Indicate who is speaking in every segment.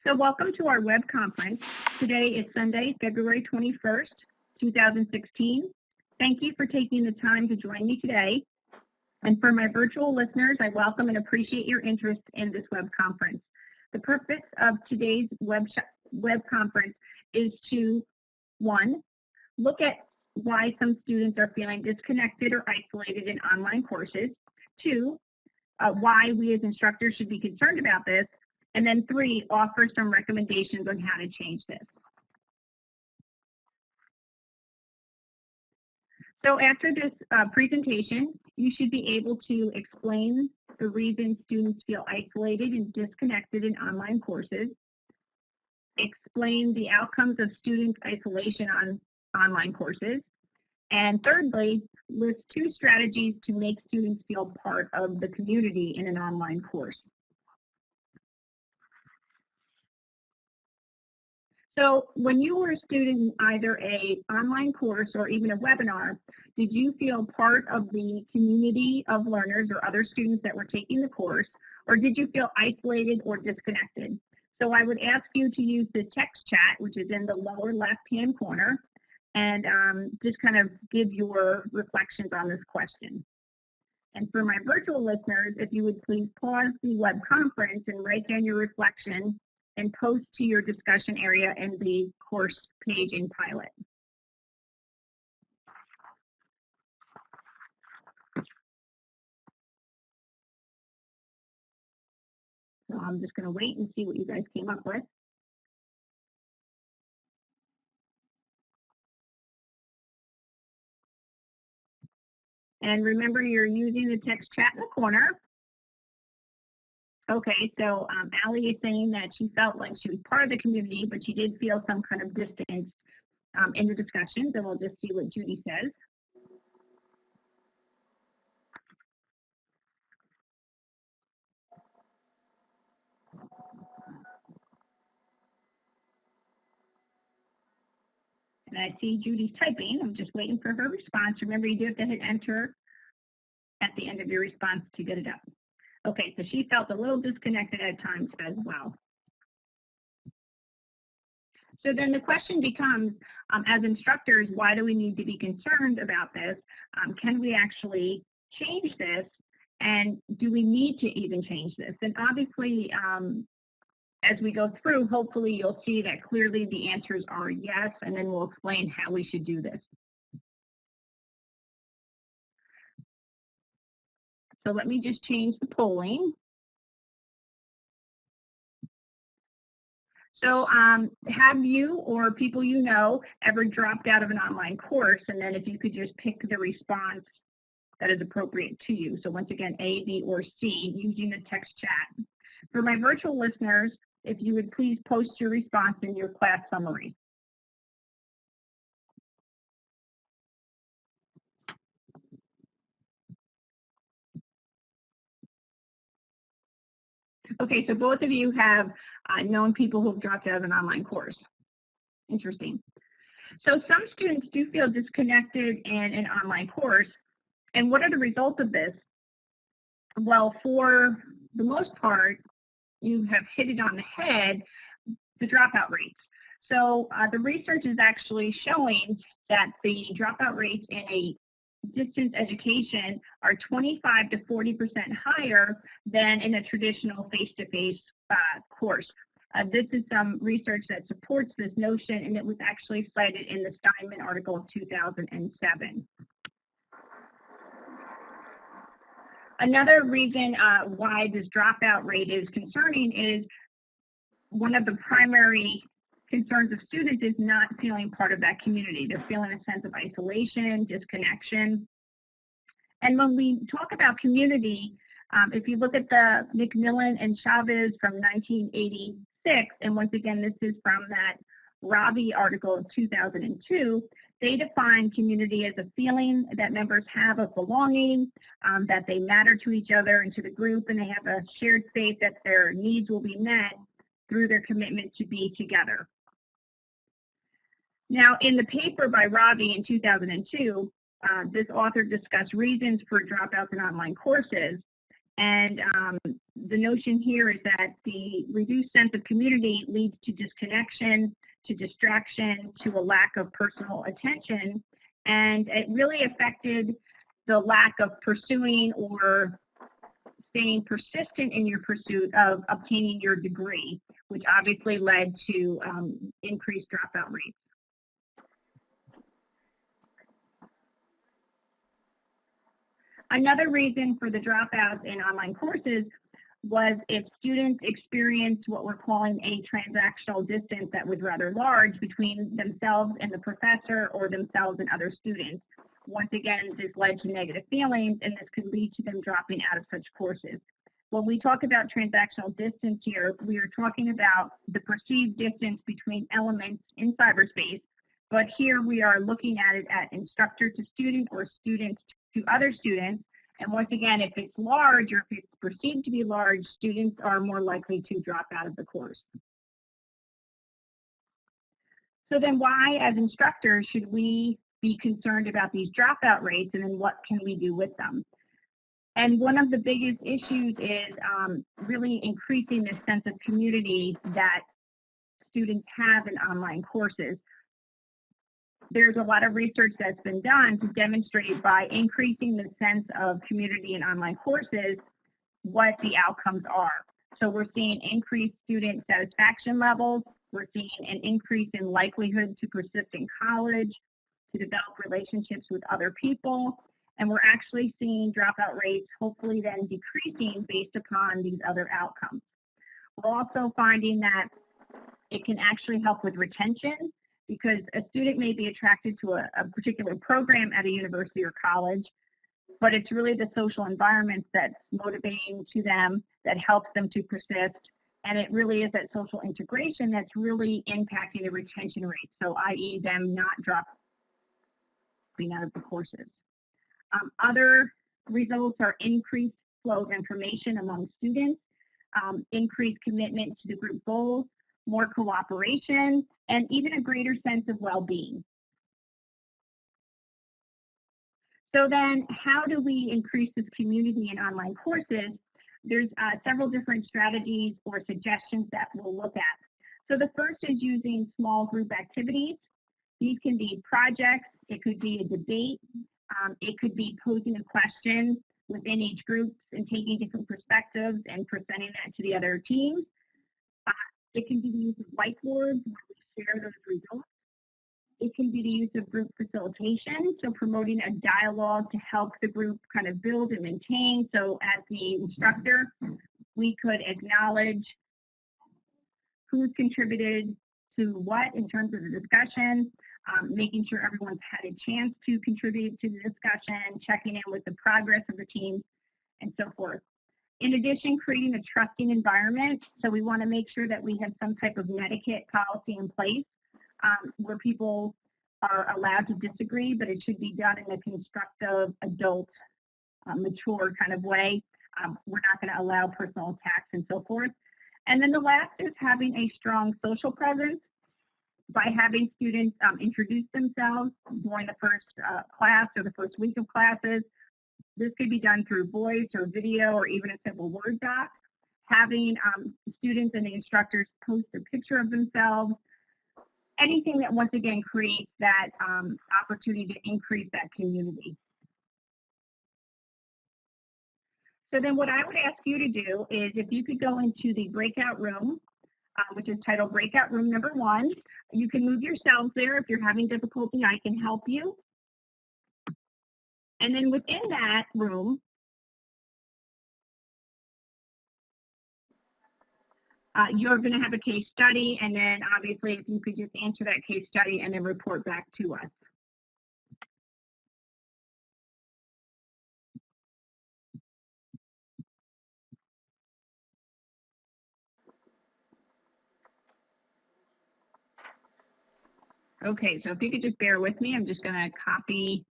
Speaker 1: So welcome to our web conference. Today is Sunday, February 21st, 2016. Thank you for taking the time to join me today. And for my virtual listeners, I welcome and appreciate your interest in this web conference. The purpose of today's web conference is to, one, look at why some students are feeling disconnected or isolated in online courses. Two, why we as instructors should be concerned about this. And then three, offer some recommendations on how to change this. So after this presentation, you should be able to explain the reasons students feel isolated and disconnected in online courses, explain the outcomes of student isolation on online courses, and thirdly, list 2 strategies to make students feel part of the community in an online course. So when you were a student in either an online course or even a webinar, did you feel part of the community of learners or other students that were taking the course, or did you feel isolated or disconnected? So I would ask you to use the text chat, which is in the lower left-hand corner, and just kind of give your reflections on this question. And for my virtual listeners, if you would please pause the web conference and write down your reflection and post to your discussion area in the course page in Pilot. So I'm just going to wait and see what you guys came up with. And remember, you're using the text chat in the corner. Okay, so Allie is saying that she felt like she was part of the community, but she did feel some kind of distance in the discussions, and we'll just see what Judy says. And I see Judy's typing. I'm just waiting for her response. Remember, you do have to hit enter at the end of your response to get it up. Okay, so she felt a little disconnected at times as well. So then the question becomes, as instructors, why do we need to be concerned about this? Can we actually change this? And do we need to even change this? And obviously, as we go through, hopefully you'll see that clearly the answers are yes, and then we'll explain how we should do this. So let me just change the polling. So have you or people you know ever dropped out of an online course? And then if you could just pick the response that is appropriate to you. So once again, A, B, or C, using the text chat. For my virtual listeners, if you would please post your response in your class summary. Okay, so both of you have known people who have dropped out of an online course. Interesting. So some students do feel disconnected in an online course. And what are the results of this? Well, for the most part, you have hit it on the head, the dropout rates. So the research is actually showing that the dropout rates in a distance education are 25 to 40% higher than in a traditional face-to-face course. This is some research that supports this notion, and it was actually cited in the Steinman article of 2007. Another reason why this dropout rate is concerning is one of the primary concerns of students is not feeling part of that community. They're feeling a sense of isolation, disconnection. And when we talk about community, if you look at the McMillan and Chavez from 1986, and once again, this is from that Ravi article of 2002, they define community as a feeling that members have of belonging, that they matter to each other and to the group, and they have a shared faith that their needs will be met through their commitment to be together. Now, in the paper by Ravi in 2002, this author discussed reasons for dropouts in online courses, And the notion here is that the reduced sense of community leads to disconnection, to distraction, to a lack of personal attention, and it really affected the lack of pursuing or staying persistent in your pursuit of obtaining your degree, which obviously led to increased dropout rates. Another reason for the dropouts in online courses was if students experienced what we're calling a transactional distance that was rather large between themselves and the professor or themselves and other students. Once again, this led to negative feelings, and this could lead to them dropping out of such courses. When we talk about transactional distance here, we are talking about the perceived distance between elements in cyberspace, but here we are looking at it at instructor to student or students to other students. And once again, if it's large or if it's perceived to be large, students are more likely to drop out of the course. So then why, as instructors, should we be concerned about these dropout rates, and then what can we do with them? And one of the biggest issues is really increasing this sense of community that students have in online courses. There's a lot of research that's been done to demonstrate by increasing the sense of community in online courses what the outcomes are. So we're seeing increased student satisfaction levels. We're seeing an increase in likelihood to persist in college, to develop relationships with other people, and we're actually seeing dropout rates hopefully then decreasing based upon these other outcomes. We're also finding that it can actually help with retention, because a student may be attracted to a particular program at a university or college, but it's really the social environment that's motivating to them, that helps them to persist, and it really is that social integration that's really impacting the retention rate, so i.e. them not dropping out of the courses. Other results are increased flow of information among students, increased commitment to the group goals, more cooperation, and even a greater sense of well-being. So then how do we increase this community in online courses? There's several different strategies or suggestions that we'll look at. So the first is using small group activities. These can be projects, it could be a debate, it could be posing a question within each group and taking different perspectives and presenting that to the other teams. It can be the use of whiteboards where we share those results. It can be the use of group facilitation, so promoting a dialogue to help the group kind of build and maintain. So as the instructor, we could acknowledge who's contributed to what in terms of the discussion, making sure everyone's had a chance to contribute to the discussion, checking in with the progress of the team, and so forth. In addition, creating a trusting environment. So we want to make sure that we have some type of netiquette policy in place where people are allowed to disagree, but it should be done in a constructive, adult, mature kind of way. We're not going to allow personal attacks and so forth. And then the last is having a strong social presence by having students introduce themselves during the first class or the first week of classes. This could be done through voice or video or even a simple Word doc. Having students and the instructors post a picture of themselves. Anything that, once again, creates that opportunity to increase that community. So then what I would ask you to do is if you could go into the breakout room, which is titled Breakout Room Number 1. You can move yourselves there. If you're having difficulty, I can help you. And then within that room, you're going to have a case study, and then obviously if you could just answer that case study and then report back to us. Okay, so if you could just bear with me, I'm just going to copy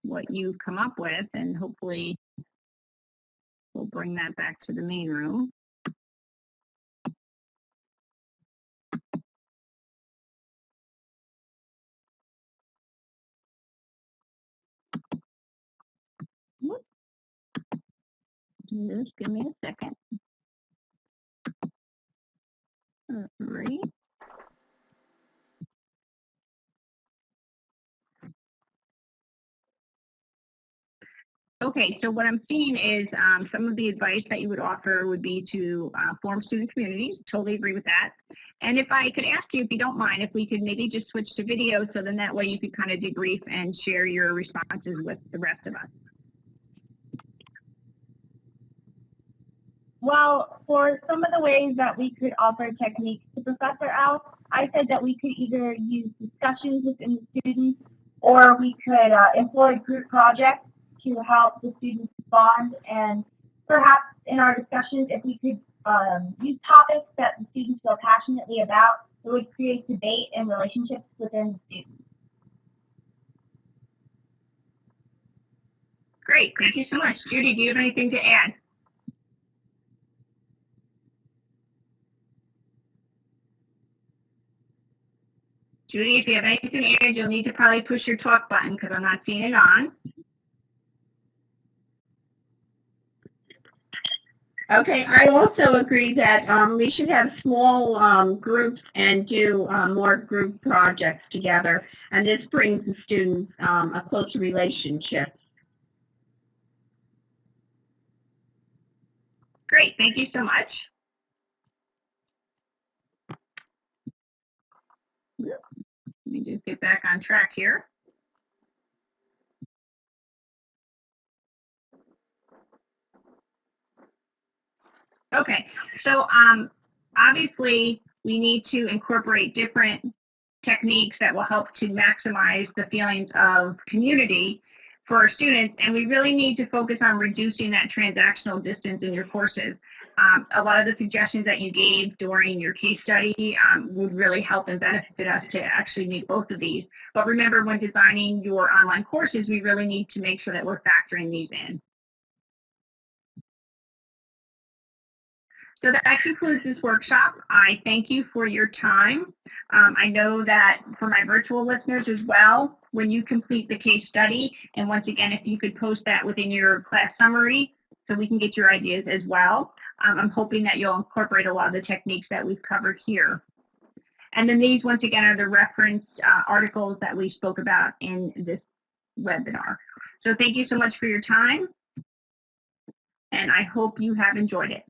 Speaker 1: what you've come up with, and hopefully we'll bring that back to the main room. Just give me a second. All right. Okay, so what I'm seeing is some of the advice that you would offer would be to form student communities. Totally agree with that. And if I could ask you, if you don't mind, if we could maybe just switch to video, so then that way you could kind of debrief and share your responses with the rest of us.
Speaker 2: Well, for some of the ways that we could offer techniques to Professor Al, I said that we could either use discussions within the students, or we could employ group projects to help the students bond, and perhaps in our discussions, if we could use topics that the students feel passionately about, it would create debate and relationships within the students.
Speaker 1: Great, thank you so much. Judy, do you have anything to add? Judy, if you have anything to add, you'll need to probably push your talk button because I'm not seeing it on. Okay, I also agree that we should have small groups and do more group projects together, and this brings the students a closer relationship. Great, thank you so much. Let me just get back on track here. Okay, so obviously we need to incorporate different techniques that will help to maximize the feelings of community for our students, and we really need to focus on reducing that transactional distance in your courses. A lot of the suggestions that you gave during your case study would really help and benefit us to actually meet both of these. But remember, when designing your online courses, we really need to make sure that we're factoring these in. So that concludes this workshop. I thank you for your time. I know that for my virtual listeners as well, when you complete the case study, and once again, if you could post that within your class summary so we can get your ideas as well. I'm hoping that you'll incorporate a lot of the techniques that we've covered here. And then these, once again, are the referenced articles that we spoke about in this webinar. So thank you so much for your time, and I hope you have enjoyed it.